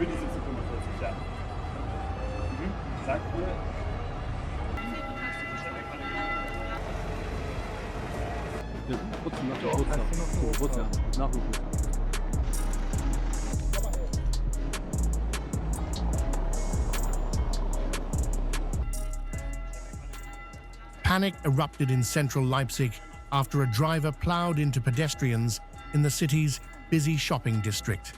Für diese Sekunde 40, ja. Sagt mir. Ja, trotzdem nach dem Geburtstag. Nach dem Geburtstag. Panic erupted in central Leipzig after a driver plowed into pedestrians in the city's busy shopping district.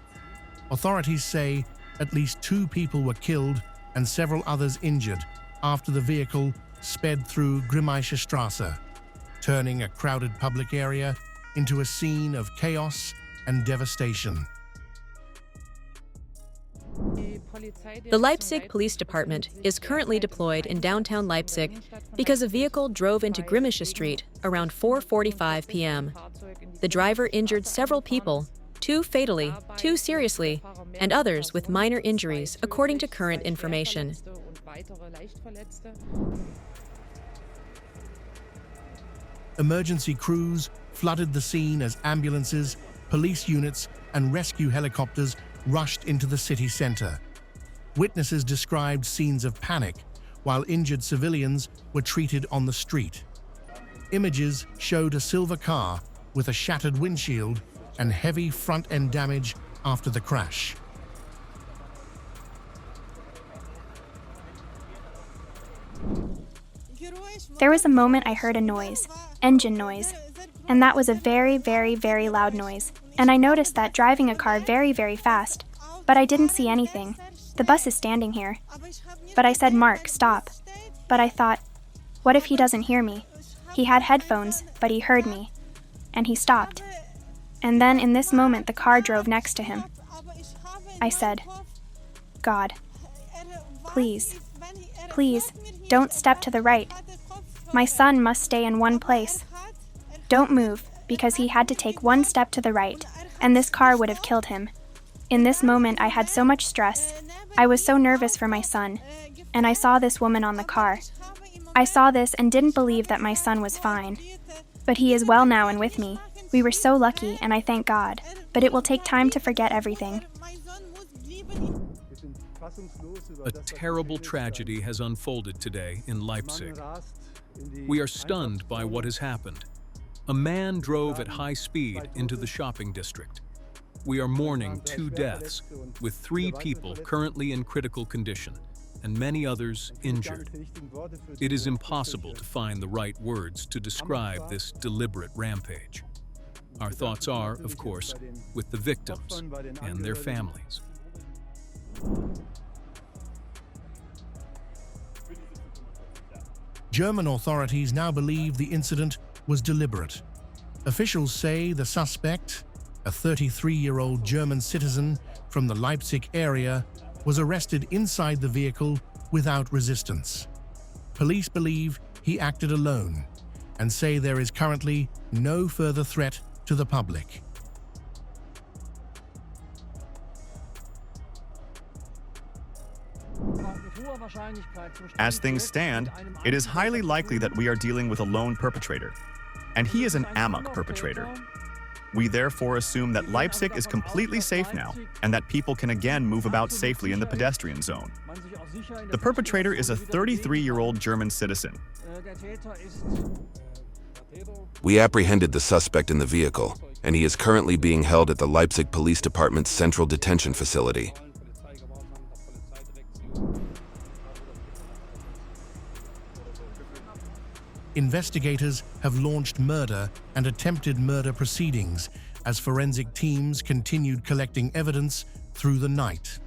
Authorities say at least 2 people were killed and several others injured after the vehicle sped through Grimmaische Strasse, turning a crowded public area into a scene of chaos and devastation. The Leipzig Police Department is currently deployed in downtown Leipzig because a vehicle drove into Grimmaische Street around 4:45 p.m. The driver injured several people, 2 fatally, 2 seriously, and others with minor injuries, according to current information. Emergency crews flooded the scene as ambulances, police units, and rescue helicopters rushed into the city center. Witnesses described scenes of panic, while injured civilians were treated on the street. Images showed a silver car with a shattered windshield and heavy front-end damage after the crash. There was a moment I heard a noise, engine noise, and that was a very, very, very loud noise. And I noticed that driving a car very, very fast, but I didn't see anything. The bus is standing here. But I said, "Mark, stop." But I thought, what if he doesn't hear me? He had headphones, but he heard me. And he stopped. And then in this moment, the car drove next to him. I said, "God, please, please, don't step to the right. My son must stay in one place. Don't move," because he had to take 1 step to the right, and this car would have killed him. In this moment, I had so much stress. I was so nervous for my son, and I saw this woman on the car. I saw this and didn't believe that my son was fine. But he is well now and with me. We were so lucky, and I thank God. But it will take time to forget everything. A terrible tragedy has unfolded today in Leipzig. We are stunned by what has happened. A man drove at high speed into the shopping district. We are mourning 2 deaths, with 3 people currently in critical condition, and many others injured. It is impossible to find the right words to describe this deliberate rampage. Our thoughts are, of course, with the victims and their families. German authorities now believe the incident was deliberate. Officials say the suspect, a 33-year-old German citizen from the Leipzig area, was arrested inside the vehicle without resistance. Police believe he acted alone and say there is currently no further threat to the public. As things stand, it is highly likely that we are dealing with a lone perpetrator, and he is an Amok perpetrator. We therefore assume that Leipzig is completely safe now and that people can again move about safely in the pedestrian zone. The perpetrator is a 33-year-old German citizen. We apprehended the suspect in the vehicle, and he is currently being held at the Leipzig Police Department's Central Detention Facility. Investigators have launched murder and attempted murder proceedings as forensic teams continued collecting evidence through the night.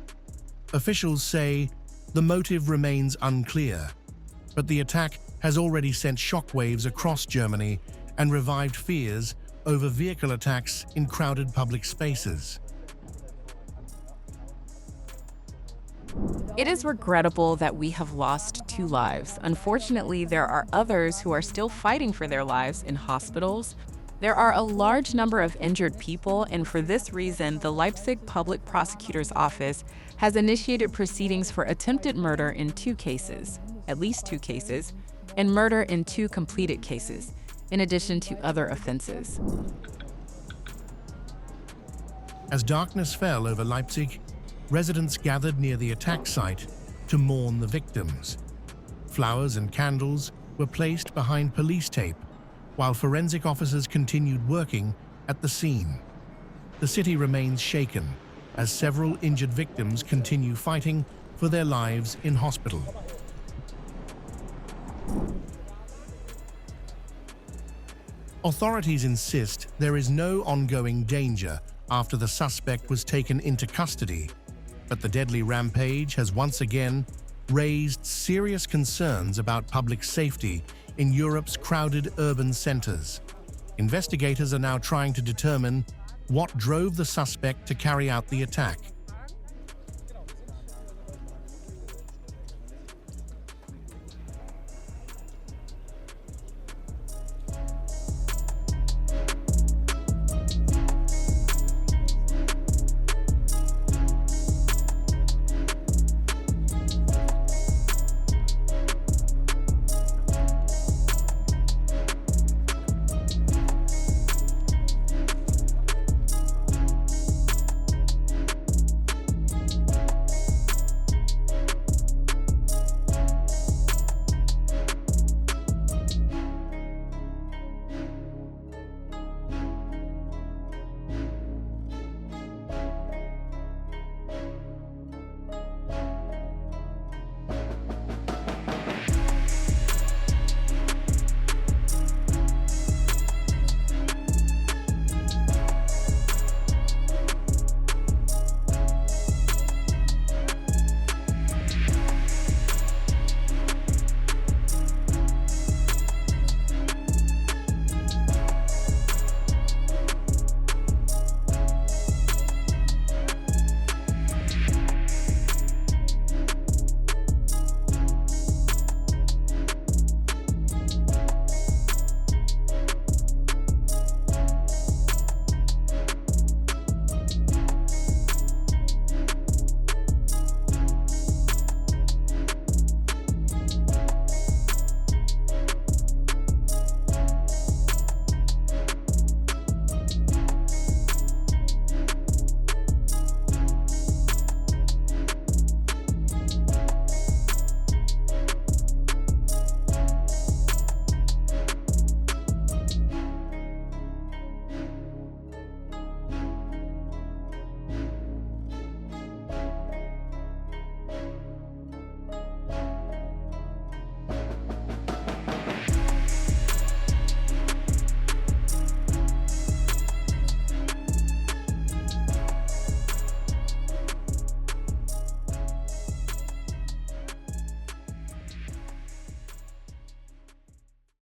Officials say the motive remains unclear, but the attack has already sent shockwaves across Germany and revived fears over vehicle attacks in crowded public spaces. It is regrettable that we have lost 2 lives. Unfortunately, there are others who are still fighting for their lives in hospitals. There are a large number of injured people, and for this reason, the Leipzig Public Prosecutor's Office has initiated proceedings for attempted murder in 2 cases, at least 2 cases, and murder in 2 completed cases, in addition to other offenses. As darkness fell over Leipzig, residents gathered near the attack site to mourn the victims. Flowers and candles were placed behind police tape, while forensic officers continued working at the scene. The city remains shaken as several injured victims continue fighting for their lives in hospital. Authorities insist there is no ongoing danger after the suspect was taken into custody, but the deadly rampage has once again raised serious concerns about public safety in Europe's crowded urban centers. Investigators are now trying to determine what drove the suspect to carry out the attack